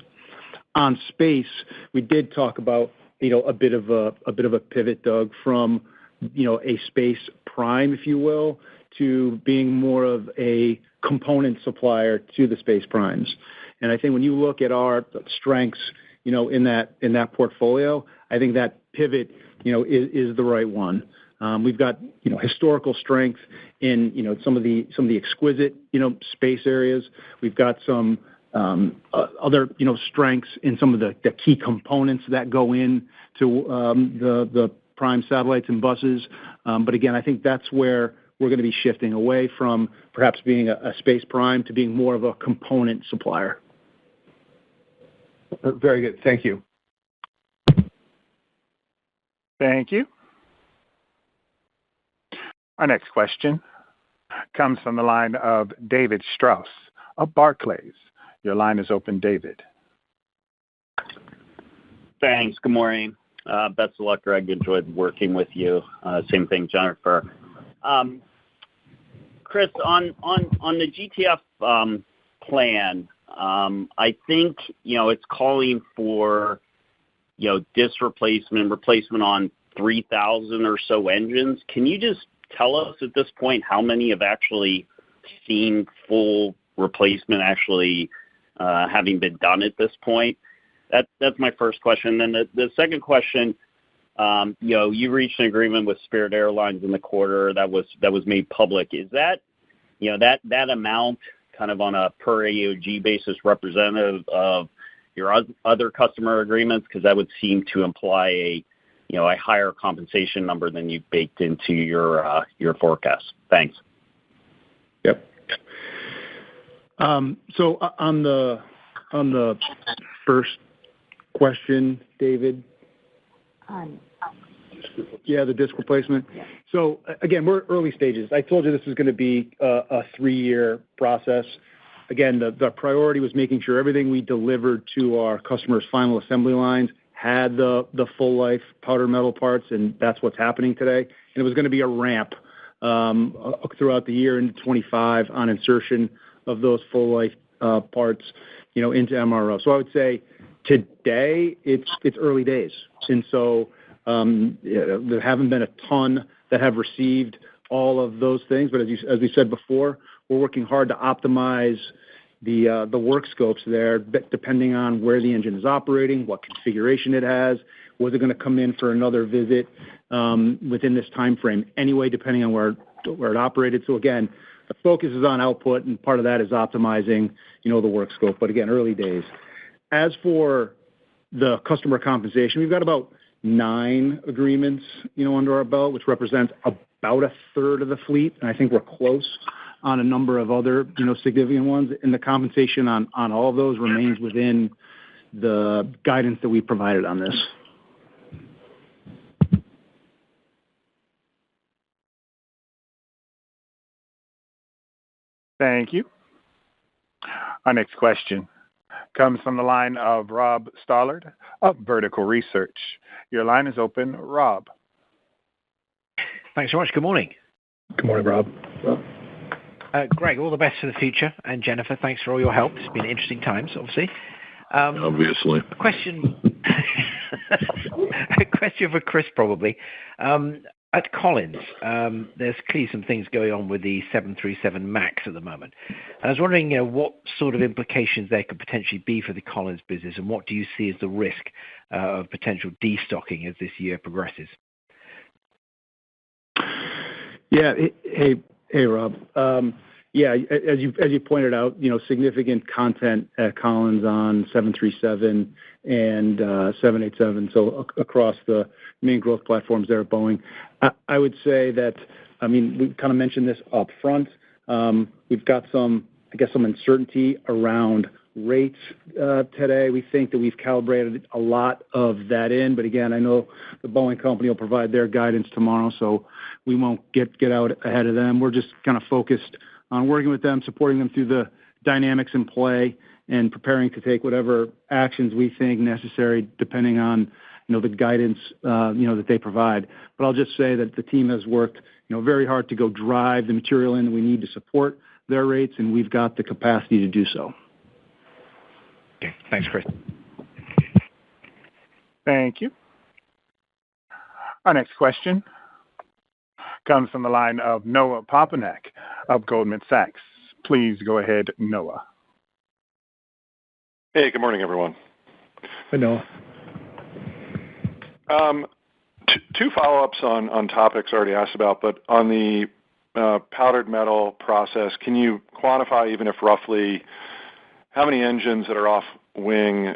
On space, we did talk about, a bit of a pivot, Doug, from, a space prime, if you will, to being more of a component supplier to the space primes. And I think when you look at our strengths in that portfolio, I think that pivot, is the right one. We've got, historical strength in, some of the exquisite, space areas. We've got some other, strengths in some of the key components that go in to the prime satellites and buses. But again, I think that's where we're going to be shifting away from perhaps being a space prime to being more of a component supplier. Very good. Thank you. Thank you. Our next question comes from the line of David Strauss of Barclays. Your line is open, David. Thanks. Good morning. Best of luck, Greg. Enjoyed working with you. Same thing, Jennifer. Chris, on the GTF plan, I think it's calling for replacement on 3,000 or so engines. Can you just tell us at this point how many have actually seen full replacement actually having been done at this point? That's my first question. Then the second question, you reached an agreement with Spirit Airlines in the quarter that was made public. Is that that amount kind of on a per AOG basis representative of your other customer agreements? Because that would seem to imply a higher compensation number than you baked into your forecast. Thanks. Yep. So on the first question, David. Yeah, the disc replacement. Yeah. So again, we're early stages. I told you this was going to be a 3-year process. Again, the priority was making sure everything we delivered to our customers' final assembly lines had the full life powder metal parts, and that's what's happening today. And it was going to be a ramp throughout the year into 25 on insertion of those full life parts, into MRO. So I would say today it's early days, and so there haven't been a ton that have received all of those things. But as we said before, we're working hard to optimize the work scopes there, depending on where the engine is operating, what configuration it has, was it going to come in for another visit within this time frame anyway, depending on where it operated. So again, the focus is on output, and part of that is optimizing, the work scope. But again, early days. As for the customer compensation, we've got about 9 agreements, under our belt, which represents about a third of the fleet, and I think we're close on a number of other, significant ones. And the compensation on all of those remains within the guidance that we provided on this. Thank you. Our next question comes from the line of Rob Stallard of Vertical Research. Your line is open, Rob. Thanks so much. Good morning. Good morning, Rob. Greg, all the best for the future. And Jennifer, thanks for all your help. It's been interesting times, obviously. Obviously. A question for Chris, probably. At Collins, there's clearly some things going on with the 737 MAX at the moment. I was wondering, what sort of implications there could potentially be for the Collins business, and what do you see as the risk of potential destocking as this year progresses? Yeah. Hey, Rob. Yeah, as you pointed out, significant content at Collins on 737 and 787. So across the main growth platforms there at Boeing, I would say that, we kind of mentioned this up front. We've got some uncertainty around rates today. We think that we've calibrated a lot of that in, but again, I know the Boeing company will provide their guidance tomorrow, so we won't get out ahead of them. We're just kind of focused on working with them, supporting them through the dynamics in play, and preparing to take whatever actions we think necessary, depending on the guidance that they provide. But I'll just say that the team has worked very hard to go drive the material in that we need to support their rates, and we've got the capacity to do so. Okay. Thanks, Chris. Thank you. Our next question comes from the line of Noah Poponak of Goldman Sachs. Please go ahead, Noah. Hey, good morning, everyone. Noah. Two follow-ups on topics already asked about, but on the powdered metal process, can you quantify, even if roughly, how many engines that are off wing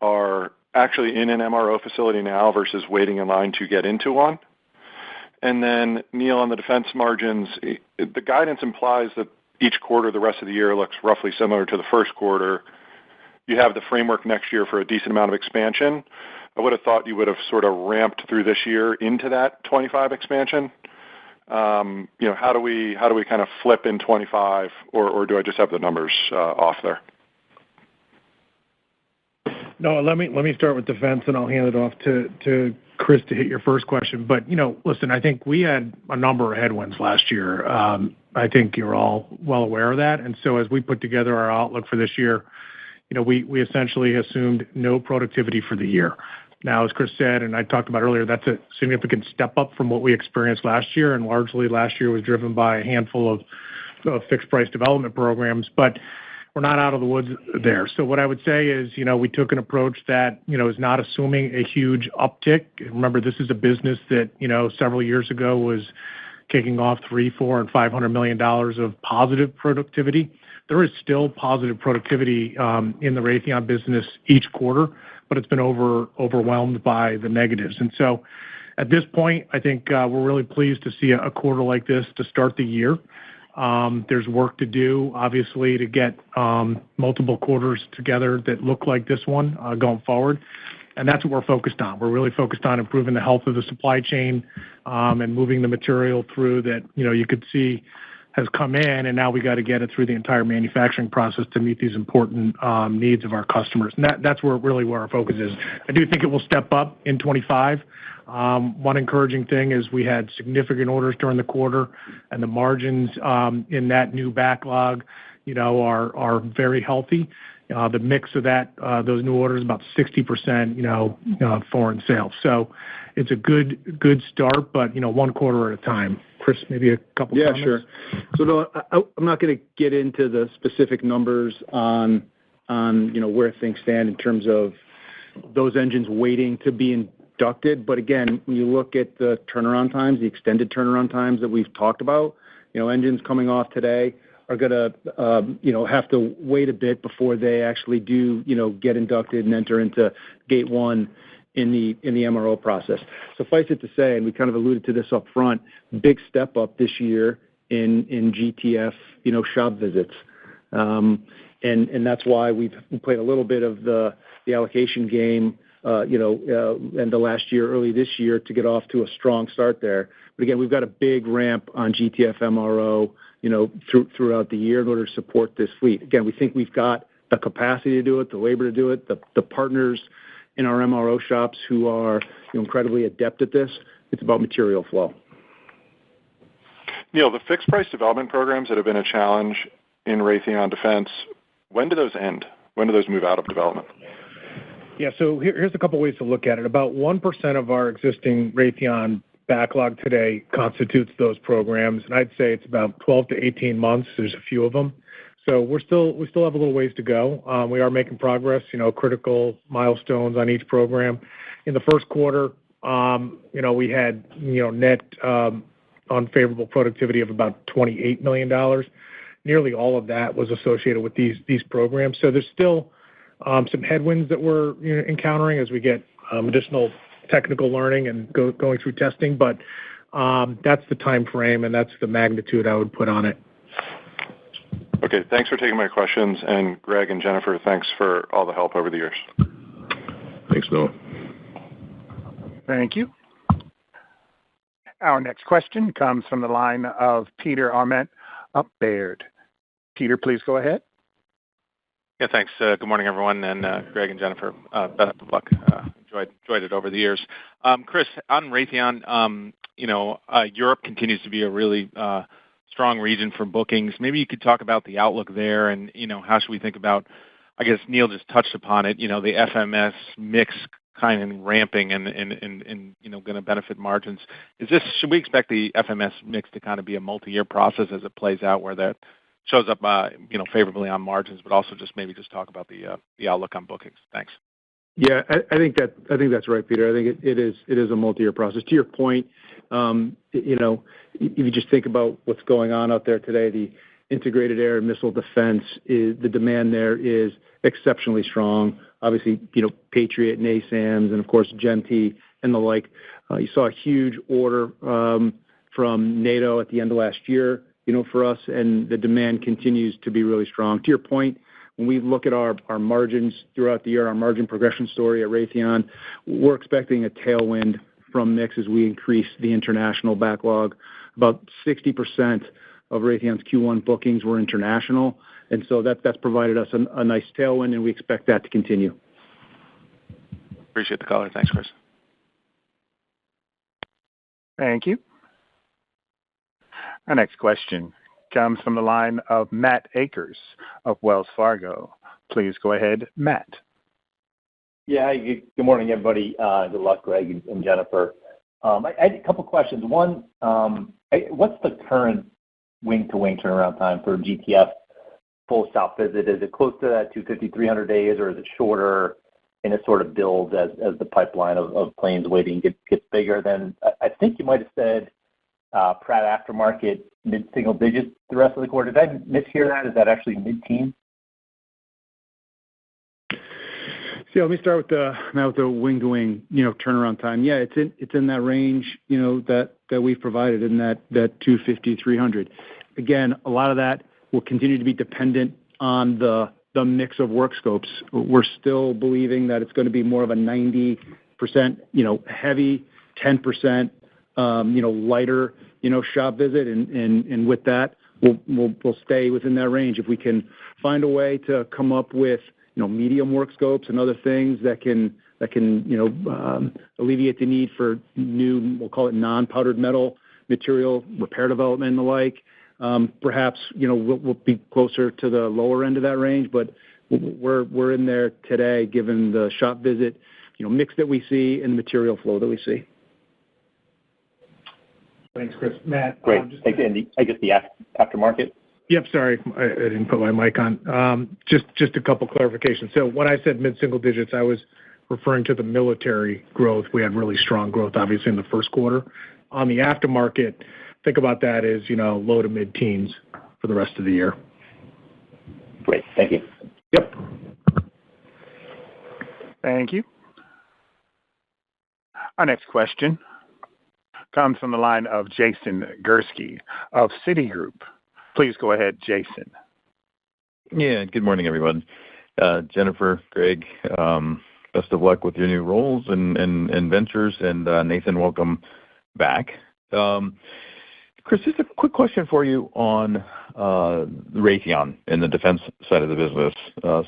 are actually in an MRO facility now versus waiting in line to get into one? And then, Neil, on the defense margins, the guidance implies that each quarter the rest of the year looks roughly similar to the first quarter. You have the framework next year for a decent amount of expansion. I would have thought you would have sort of ramped through this year into that 25 expansion. How do we kind of flip in 25, or do I just have the numbers off there? No, let me start with defense, and I'll hand it off to Chris to hit your first question. But, listen, I think we had a number of headwinds last year. I think you're all well aware of that. And so as we put together our outlook for this year, we essentially assumed no productivity for the year. Now, as Chris said, and I talked about earlier, that's a significant step up from what we experienced last year, and largely last year was driven by a handful of fixed-price development programs. But we're not out of the woods there. So what I would say is, we took an approach that, is not assuming a huge uptick. Remember, this is a business that, several years ago was kicking off $300, $400, and $500 million of positive productivity. There is still positive productivity in the Raytheon business each quarter, but it's been overwhelmed by the negatives. And so at this point, I think we're really pleased to see a quarter like this to start the year. There's work to do, obviously, to get multiple quarters together that look like this one going forward. And that's what we're focused on. We're really focused on improving the health of the supply chain and moving the material through that, you could see has come in, and now we got to get it through the entire manufacturing process to meet these important needs of our customers. And that's where our focus is. I do think it will step up in 25. One encouraging thing is we had significant orders during the quarter, and the margins in that new backlog, are very healthy. The mix of those new orders, about 60%, foreign sales. So it's a good start, but, one quarter at a time. Chris, maybe a couple comments? Yeah, sure. So no, I'm not going to get into the specific numbers on where things stand in terms of those engines waiting to be inducted. But again, when you look at the turnaround times, the extended turnaround times that we've talked about, engines coming off today are going to, have to wait a bit before they actually do, get inducted and enter into gate one in the MRO process. Suffice it to say, and we kind of alluded to this up front, big step up this year in GTF, shop visits. And that's why we played a little bit of the allocation game, and the last year, early this year, to get off to a strong start there. But again, we've got a big ramp on GTF MRO, throughout the year in order to support this fleet. Again, we think we've got the capacity to do it, the labor to do it, the partners in our MRO shops who are incredibly adept at this. It's about material flow. Neil, the fixed price development programs that have been a challenge in Raytheon Defense, when do those end? When do those move out of development? Yeah, so here's a couple ways to look at it. About 1% of our existing Raytheon backlog today constitutes those programs, and I'd say it's about 12 to 18 months. There's a few of them. So we still have a little ways to go. We are making progress, critical milestones on each program. In the first quarter, we had, net unfavorable productivity of about $28 million. Nearly all of that was associated with these programs. So there's still some headwinds that we're encountering as we get additional technical learning and going through testing. But that's the time frame, and that's the magnitude I would put on it. Okay, thanks for taking my questions. And Greg and Jennifer, thanks for all the help over the years. Thanks, Noah. Thank you. Our next question comes from the line of Peter Arment of Baird. Peter, please go ahead. Yeah, thanks. Good morning, everyone. And Greg and Jennifer, best of luck. Enjoyed it over the years. Chris, on Raytheon, Europe continues to be a really strong region for bookings. Maybe you could talk about the outlook there and, how should we think about, I guess Neil just touched upon it, the FMS mix kind of ramping and going to benefit margins. Should we expect the FMS mix to kind of be a multi-year process as it plays out where that shows up, favorably on margins, but also just maybe talk about the outlook on bookings? Thanks. Yeah, I think that's right, Peter. I think it is a multi-year process. To your point, if you just think about what's going on out there today, the integrated air and missile defense, the demand there is exceptionally strong. Obviously, Patriot, NASAMS, and of course GEM-T and the like. You saw a huge order from NATO at the end of last year, for us, and the demand continues to be really strong. To your point, when we look at our margins throughout the year, our margin progression story at Raytheon, we're expecting a tailwind from mix as we increase the international backlog. About 60% of Raytheon's Q1 bookings were international, and so that's provided us a nice tailwind, and we expect that to continue. Appreciate the color. Thanks, Chris. Thank you. Our next question comes from the line of Matt Akers of Wells Fargo. Please go ahead, Matt. Yeah. Good morning, everybody. Good luck, Greg and Jennifer. I had a couple questions. One, what's the current wing-to-wing turnaround time for GTF full shop visit? Is it close to that 250, 300 days, or is it shorter, and it sort of builds as the pipeline of planes waiting gets bigger? Then I think you might have said Pratt aftermarket mid-single digits the rest of the quarter. Did I mishear that? Is that actually mid-teen? Yeah, let me start with the wing-to-wing, turnaround time. Yeah, it's in that range, that we've provided in that 250, 300. Again, a lot of that will continue to be dependent on the mix of work scopes. We're still believing that it's going to be more of a 90%, heavy, 10%, lighter, shop visit, and with that, we'll stay within that range. If we can find a way to come up with medium work scopes and other things that can alleviate the need for new, we'll call it non-powdered metal material, repair development and the like, perhaps we'll be closer to the lower end of that range, but we're in there today given the shop visit mix that we see and the material flow that we see. Thanks, Chris. Matt. Great. Thanks, Andy. I guess the aftermarket. Yep, sorry, I didn't put my mic on. Just a couple clarifications. So when I said mid-single digits, I was referring to the military growth. We had really strong growth, obviously, in the first quarter. On the aftermarket, think about that as, low to mid-teens for the rest of the year. Great. Thank you. Yep. Thank you. Our next question comes from the line of Jason Gursky of Citigroup. Please go ahead, Jason. Yeah, good morning, everyone. Jennifer, Greg, best of luck with your new roles and ventures, and Nathan, welcome back. Chris, just a quick question for you on Raytheon and the defense side of the business.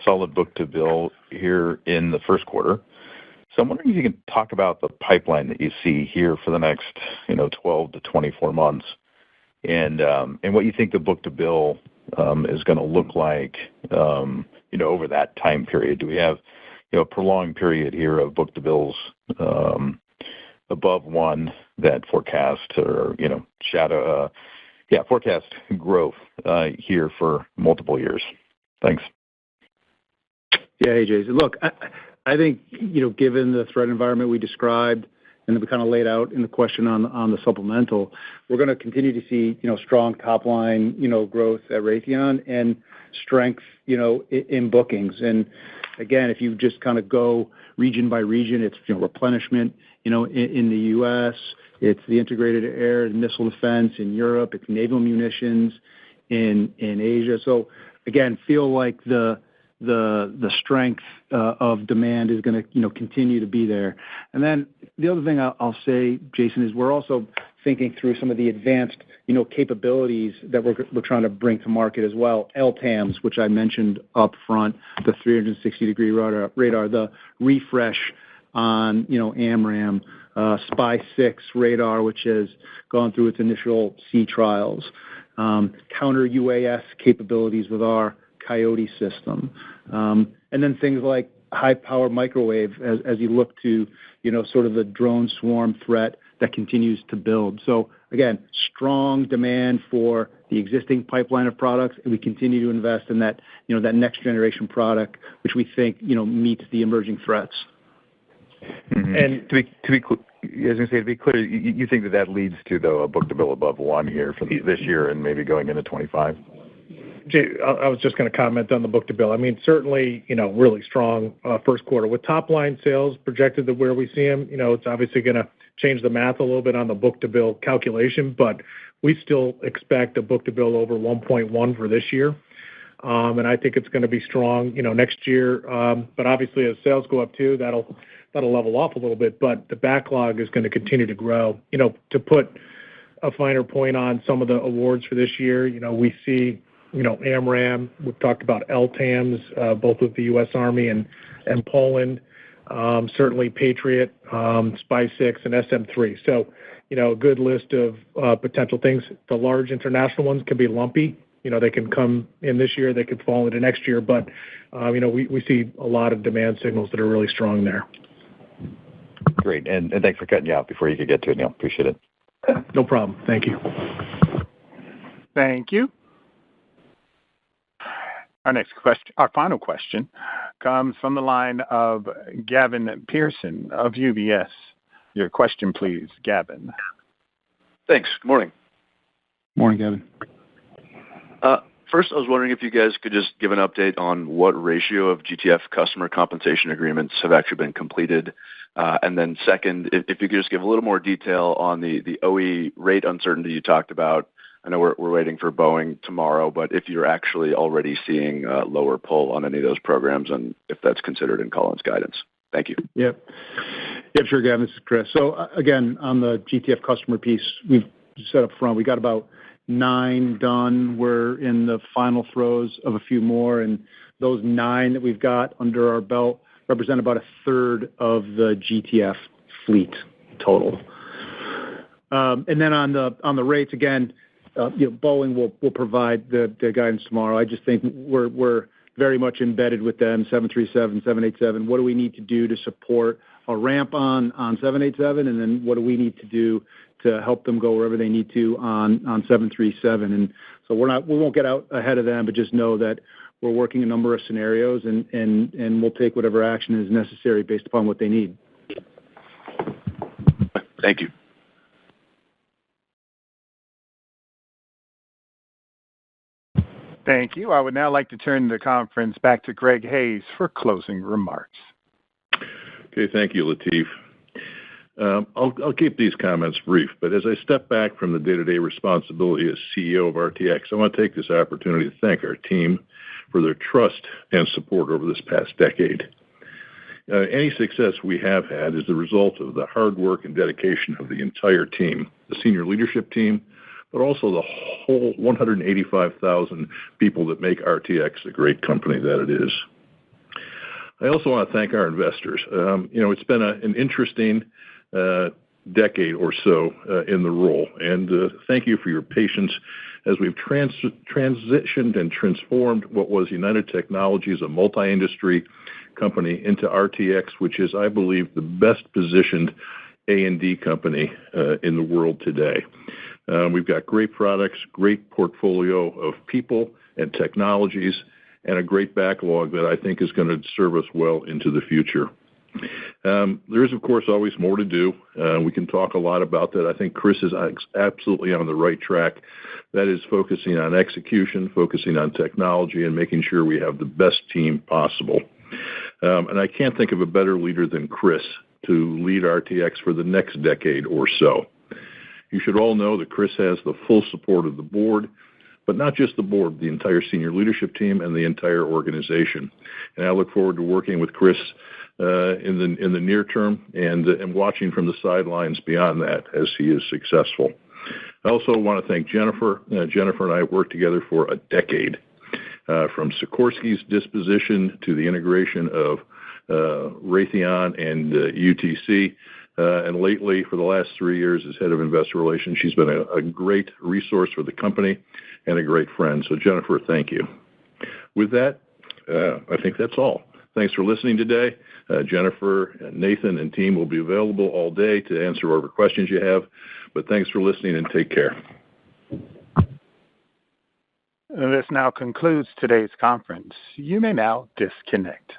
Solid book-to-bill here in the first quarter. So I'm wondering if you can talk about the pipeline that you see here for the next 12 to 24 months, and what you think the book-to-bill is going to look like over that time period. Do we have a prolonged period here of book-to-bills above one that forecast or forecast growth here for multiple years? Thanks. Yeah, hey, Jason. Look, I think, given the threat environment we described and that we kind of laid out in the question on the supplemental, we're going to continue to see, strong top line, growth at Raytheon and strength, in bookings. And again, if you just kind of go region by region, it's, replenishment, in the U.S., it's the integrated air and missile defense in Europe, it's naval munitions in Asia. So again, feel like the strength of demand is going to continue to be there. And then the other thing I'll say, Jason, is we're also thinking through some of the advanced capabilities that we're trying to bring to market as well. LTAMDS, which I mentioned up front, the 360-degree radar, the refresh on AMRAAM, SPY-6 radar, which has gone through its initial sea trials, counter UAS capabilities with our Coyote system, and then things like high power microwave as you look to sort of the drone swarm threat that continues to build. So again, strong demand for the existing pipeline of products, and we continue to invest in that that next generation product, which we think meets the emerging threats. Mm-hmm. And to be clear, you think that leads to, though, a book-to-bill above 1 here for this year and maybe going into 25? Jay, I was just going to comment on the book-to-bill. I mean, certainly, really strong first quarter. With top-line sales projected to where we see them, it's obviously going to change the math a little bit on the book-to-bill calculation, but we still expect a book-to-bill over 1.1 for this year. And I think it's going to be strong, next year. But obviously, as sales go up too, that'll level off a little bit. But the backlog is going to continue to grow. To put a finer point on some of the awards for this year, we see, AMRAAM. We've talked about LTAMDS, both with the U.S. Army and Poland. Certainly Patriot, SPY-6, and SM-3. So, a good list of potential things. The large international ones can be lumpy. They can come in this year, they could fall into next year, but, we see a lot of demand signals that are really strong there. Great. And thanks for cutting you out before you could get to it, Neil. Appreciate it. No problem. Thank you. Thank you. Our final question comes from the line of Gavin Pearson of UBS. Your question, please, Gavin. Thanks. Good morning. Morning, Gavin. First, I was wondering if you guys could just give an update on what ratio of GTF customer compensation agreements have actually been completed. And then second, if you could just give a little more detail on the OE rate uncertainty you talked about. I know we're waiting for Boeing tomorrow, but if you're actually already seeing lower pull on any of those programs and if that's considered in Collins' guidance. Thank you. Yep, sure, Gavin. This is Chris. So, again, on the GTF customer piece, we've said up front, we got about 9 done. We're in the final throes of a few more, and those 9 that we've got under our belt represent about a third of the GTF fleet total. And then on the rates, again, Boeing will provide the guidance tomorrow. I just think we're very much embedded with them, 737, 787. What do we need to do to support a ramp on 787, and then what do we need to do to help them go wherever they need to on 737? And so we won't get out ahead of them, but just know that we're working a number of scenarios, and we'll take whatever action is necessary based upon what they need. Thank you. Thank you. I would now like to turn the conference back to Greg Hayes for closing remarks. Okay, thank you, Latif. I'll keep these comments brief, but as I step back from the day-to-day responsibility as CEO of RTX, I want to take this opportunity to thank our team for their trust and support over this past decade. Any success we have had is the result of the hard work and dedication of the entire team, the senior leadership team, but also the whole 185,000 people that make RTX the great company that it is. I also want to thank our investors. It's been an interesting decade or so in the role, and thank you for your patience as we've transitioned and transformed what was United Technologies, a multi-industry company, into RTX, which is, I believe, the best positioned A&D company in the world today. We've got great products, great portfolio of people and technologies, and a great backlog that I think is going to serve us well into the future. There is, of course, always more to do. We can talk a lot about that. I think Chris is absolutely on the right track. That is focusing on execution, focusing on technology, and making sure we have the best team possible. And I can't think of a better leader than Chris to lead RTX for the next decade or so. You should all know that Chris has the full support of the board, but not just the board, the entire senior leadership team and the entire organization. And I look forward to working with Chris in the near term and watching from the sidelines beyond that as he is successful. I also want to thank Jennifer. Jennifer and I have worked together for a decade, from Sikorsky's disposition to the integration of Raytheon and UTC. And lately, for the last 3 years, as head of investor relations, she's been a great resource for the company and a great friend. So, Jennifer, thank you. With that, I think that's all. Thanks for listening today. Jennifer, Nathan, and team will be available all day to answer whatever questions you have. But thanks for listening, and take care. This now concludes today's conference. You may now disconnect.